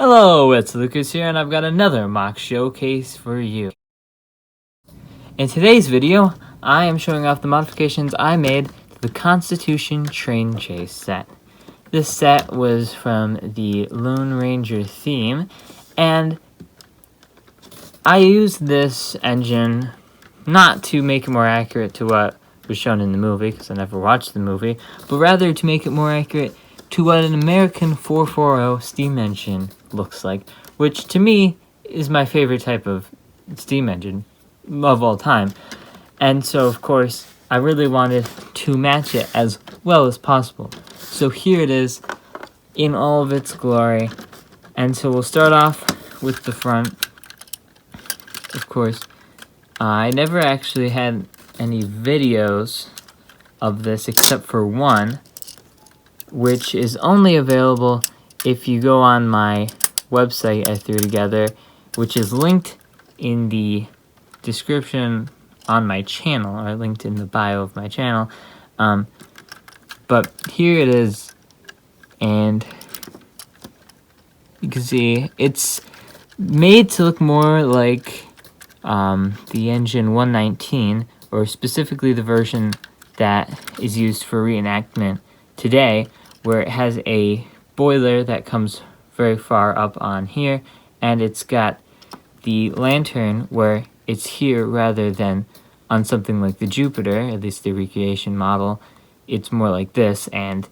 Hello, it's Lucas here, and I've got another mock showcase for you. In today's video, I am showing off the modifications I made to the Constitution Train Chase set. This set was from the Lone Ranger theme, and I used this engine not to make it more accurate to what was shown in the movie, because I never watched the movie, but rather to make it more accurate to what an American 440 steam engine looks like, which to me is my favorite type of steam engine of all time. And so, of course, I really wanted to match it as well as possible. So here it is in all of its glory. And so we'll start off with the front. Of course, I never actually had any videos of this except for one, which is only available if you go on my website I threw together, which is linked in the description on my channel, or linked in the bio of my channel. But here it is, and you can see it's made to look more like the engine 119, or specifically the version that is used for reenactment today, where it has a boiler that comes very far up on here, and it's got the lantern where it's here rather than on something like the Jupiter, at least the recreation model. It's more like this, and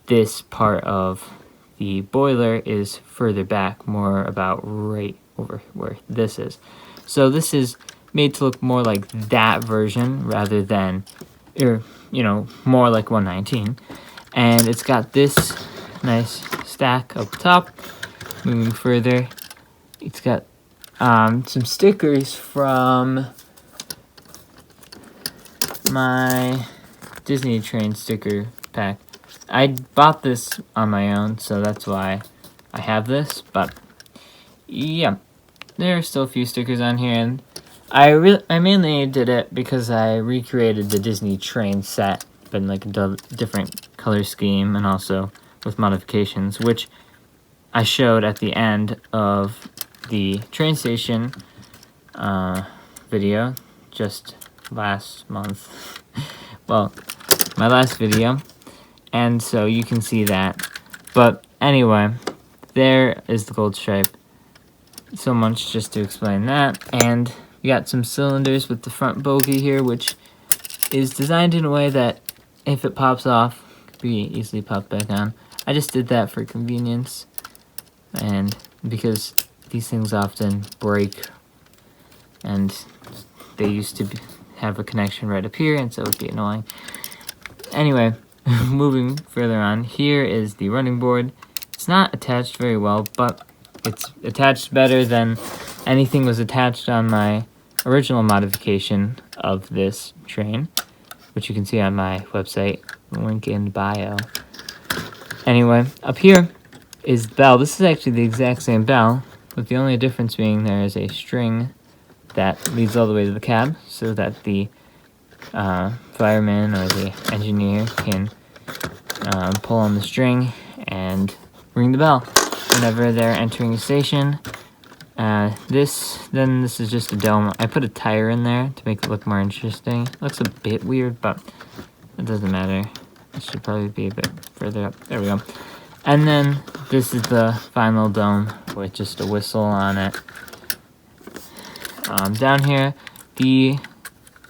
this part of the boiler is further back, more about right over where this is. So this is made to look more like that version rather than, more like 119. And it's got this nice stack up top. Moving further, it's got some stickers from my Disney train sticker pack. I bought this on my own, so that's why I have this. But yeah, there are still a few stickers on here, and I mainly did it because I recreated the Disney train set, but in like a different color scheme and also with modifications, which I showed at the end of the train station video just last month. Well, my last video, and so you can see that. But anyway, there is the gold stripe. So much just to explain that. And we got some cylinders with the front bogey here, which is designed in a way that if it pops off, it could be easily popped back on. I just did that for convenience, and because these things often break, and they used to have a connection right up here, and so it would be annoying. Anyway, moving further on, here is the running board. It's not attached very well, but it's attached better than anything was attached on my original modification of this train, which you can see on my website, link in bio. Anyway, up here is the bell. This is actually the exact same bell, with the only difference being there is a string that leads all the way to the cab, so that the fireman or the engineer can pull on the string and ring the bell whenever they're entering a station. This is just a dome. I put a tire in there to make it look more interesting. It looks a bit weird, but it doesn't matter. It should probably be a bit further up. There we go. And then this is the final dome with just a whistle on it. Down here,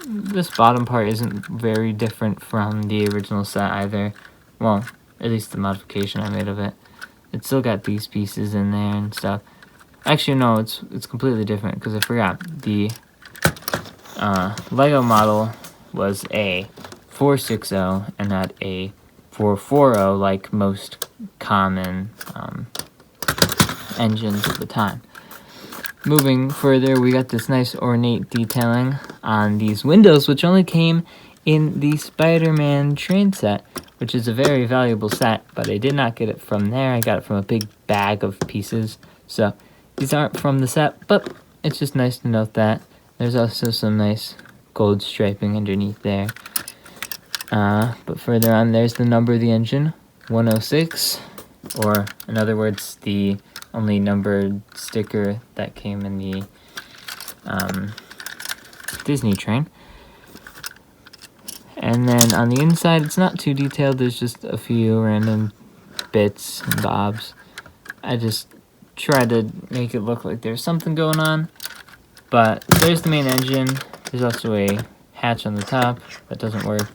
this bottom part isn't very different from the original set either. Well, at least the modification I made of it. It's still got these pieces in there and stuff. Actually, no, it's completely different because I forgot. The Lego model was a 460 and not a 440 like most common engines at the time. Moving further, we got this nice ornate detailing on these windows, which only came in the Spider-Man train set, which is a very valuable set, but I did not get it from there. I got it from a big bag of pieces. So these aren't from the set, but it's just nice to note that. There's also some nice gold striping underneath there. But further on, there's the number of the engine, 106, or in other words, the only numbered sticker that came in the Disney train. And then on the inside, it's not too detailed. There's just a few random bits and bobs. I just tried to make it look like there's something going on. But there's the main engine. There's also a hatch on the top that doesn't work.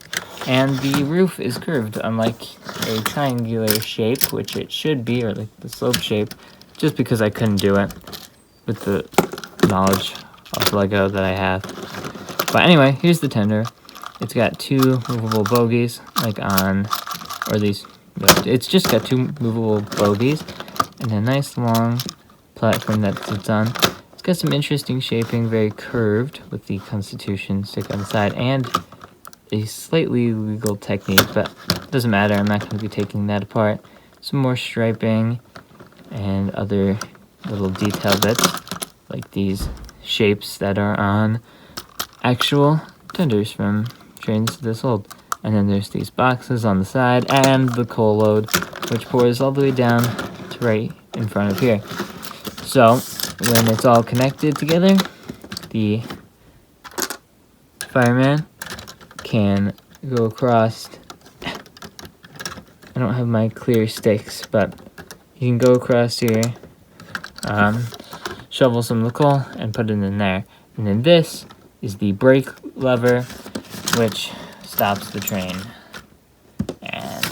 And the roof is curved, unlike a triangular shape, which it should be, or like the slope shape, just because I couldn't do it with the knowledge of Lego that I have. But anyway, here's the tender. It's got two movable bogies, or these, it's just got two movable bogies, and a nice long platform that sits on. It's got some interesting shaping, very curved, with the Constitution stick on the side, and a slightly legal technique, but it doesn't matter, I'm not going to be taking that apart. Some more striping, and other little detail bits, like these shapes that are on actual tenders from trains this old. And then there's these boxes on the side, and the coal load, which pours all the way down to right in front of here. So, when it's all connected together, the fireman can go across. I don't have my clear sticks, but you can go across here, shovel some of the coal, and put it in there. And then this is the brake lever, which stops the train. And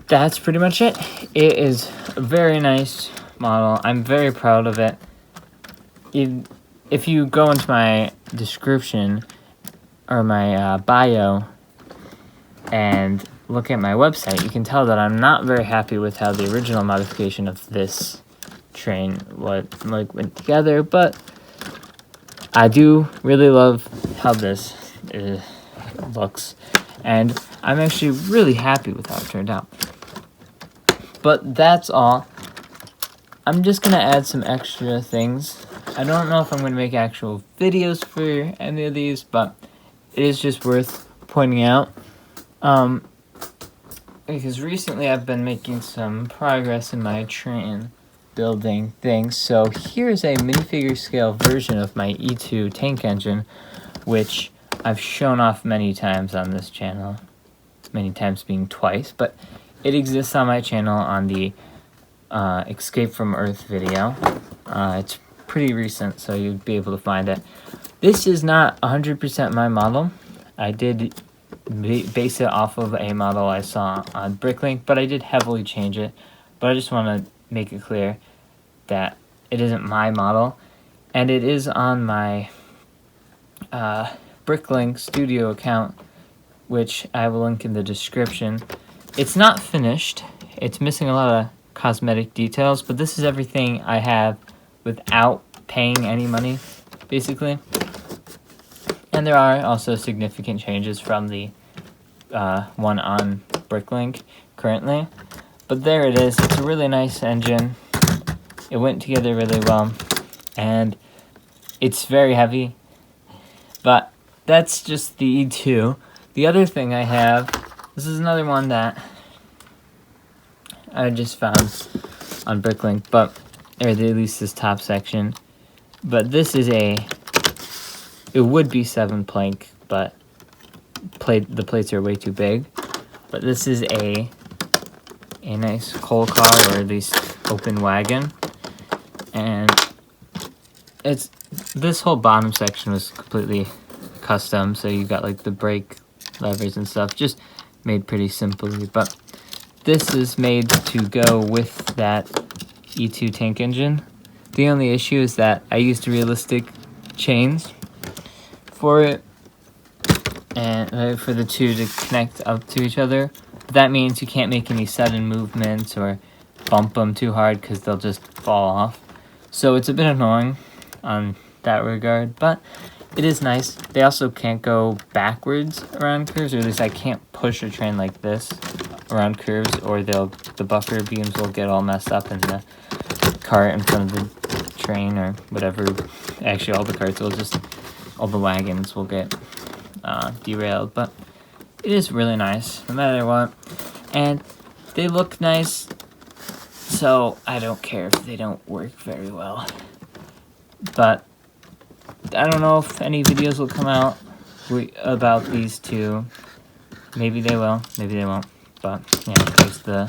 that's pretty much it. It is a very nice model. I'm very proud of it. If you go into my description or my bio and look at my website, you can tell that I'm not very happy with how the original modification of this train went together, but I do really love how this looks, and I'm actually really happy with how it turned out. But that's all. I'm just gonna add some extra things. I don't know if I'm gonna make actual videos for any of these, but it is just worth pointing out. Because recently I've been making some progress in my train building things. So here's a minifigure scale version of my E2 tank engine, which I've shown off many times on this channel. Many times being twice, but it exists on my channel on the Escape from Earth video. It's pretty recent, so you'd be able to find it. This is not 100% my model. I did base it off of a model I saw on Bricklink, but I did heavily change it. But I just want to make it clear that it isn't my model, and it is on my Bricklink Studio account, which I will link in the description. It's not finished. It's missing a lot of cosmetic details, but this is everything I have without paying any money, basically. And there are also significant changes from the one on Bricklink currently. But there it is. It's a really nice engine. It went together really well. And it's very heavy. But that's just the E2. The other thing I have, this is another one that I just found on Bricklink, or at least this top section. But this is it would be 7 plank, but the plates are way too big. But this is a nice coal car, or at least open wagon. And this whole bottom section was completely custom, so you got like the brake levers and stuff, just made pretty simply. But this is made to go with that E2 tank engine. The only issue is that I used realistic chains for it, and for the two to connect up to each other. But that means you can't make any sudden movements or bump them too hard, because they'll just fall off. So it's a bit annoying on that regard, but it is nice. They also can't go backwards around curves, or at least I can't push a train like this around curves, or the buffer beams will get all messed up in the cart in front of the train, or whatever. Actually, all the wagons will get derailed. But it is really nice, no matter what. And they look nice. so I don't care if they don't work very well. But I don't know if any videos will come out about these two. Maybe they will, maybe they won't. But yeah, here's the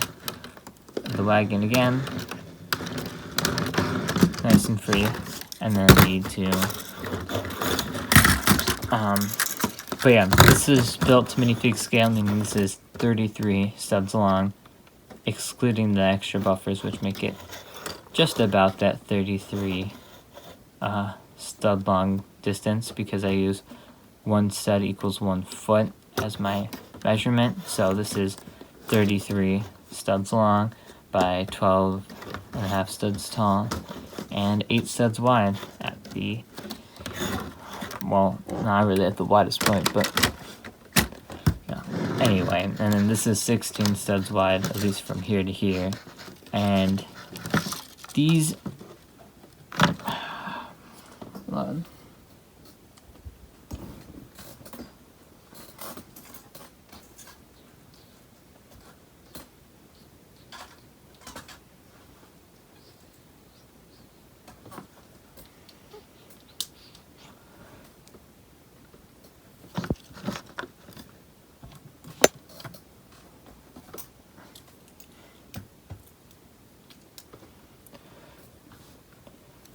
wagon again. Nice and free. And then need to but yeah, this is built to minifig scale, meaning this is 33 studs long, excluding the extra buffers, which make it just about that 33 stud long distance, because I use 1 stud equals 1 foot as my measurement. So this is 33 studs long by 12.5 studs tall and 8 studs wide at the, well, not really at the widest point, but yeah. Anyway, and then this is 16 studs wide, at least from here to here, and these, hold on.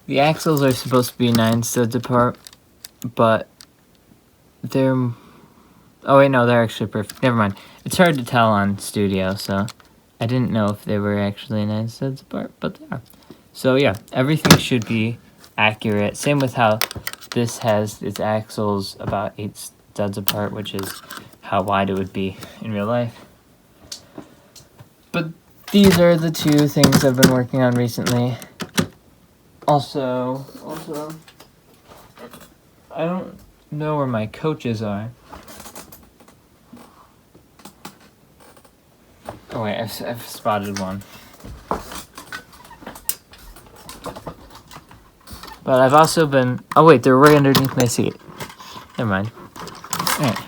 The axles are supposed to be 9 studs apart, but they're, oh wait, no, they're actually perfect. Never mind. It's hard to tell on studio, so I didn't know if they were actually 9 studs apart, but they are. So yeah, everything should be accurate. Same with how this has its axles about 8 studs apart, which is how wide it would be in real life. But these are the two things I've been working on recently. Also, I don't know where my coaches are. Oh wait, I've spotted one. But I've also been, oh wait, they're right underneath my seat. Never mind. Alright,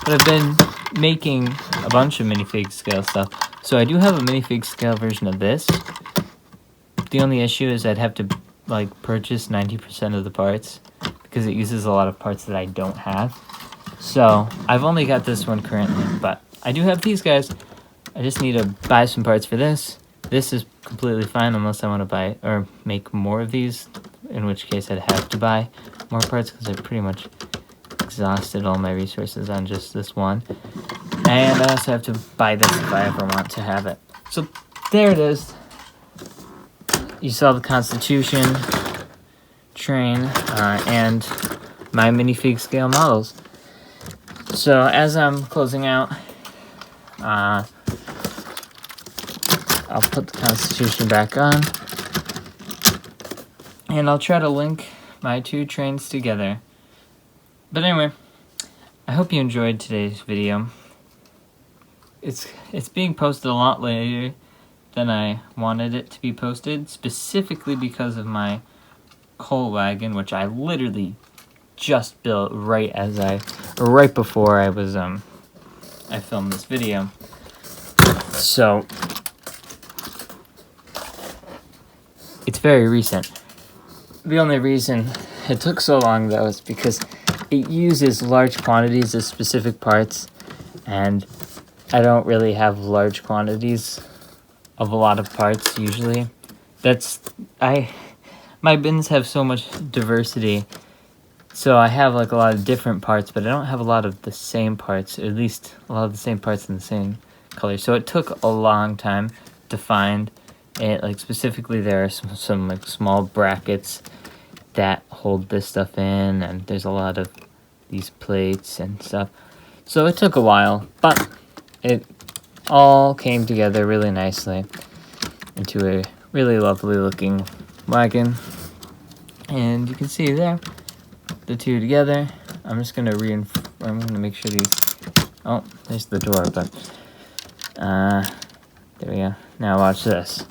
but I've been making a bunch of minifig scale stuff. So I do have a minifig scale version of this. The only issue is I'd have to like purchase 90% of the parts because it uses a lot of parts that I don't have. So I've only got this one currently, but I do have these guys. I just need to buy some parts for this. This is completely fine unless I want to buy or make more of these, in which case I'd have to buy more parts because I pretty much exhausted all my resources on just this one. And I also have to buy this if I ever want to have it. So there it is. You saw the Constitution train and my minifig scale models. So as I'm closing out, I'll put the Constitution back on, and I'll try to link my two trains together. But anyway, I hope you enjoyed today's video. It's being posted a lot later than I wanted it to be posted, specifically because of my coal wagon, which I literally just built right before I was I filmed this video. So it's very recent. The only reason it took so long though is because it uses large quantities of specific parts, and I don't really have large quantities of a lot of parts usually. My bins have so much diversity, so I have like a lot of different parts, but I don't have a lot of the same parts, at least a lot of the same parts in the same color. So it took a long time to find it. Like specifically there are some like small brackets that hold this stuff in, and there's a lot of these plates and stuff. So it took a while, but it all came together really nicely into a really lovely looking wagon. And you can see there, the two together. I'm just gonna make sure these, oh, there's the door, but there we go. Now watch this.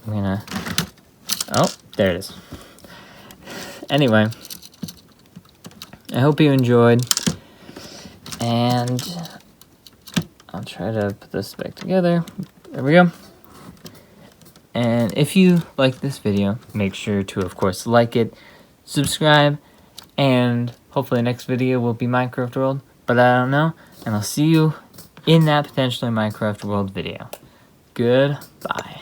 Oh, there it is. Anyway, I hope you enjoyed, and I'll try to put this back together. There we go. And if you like this video, make sure to, of course, like it, subscribe, and hopefully next video will be Minecraft World, but I don't know, and I'll see you in that potentially Minecraft World video. Goodbye.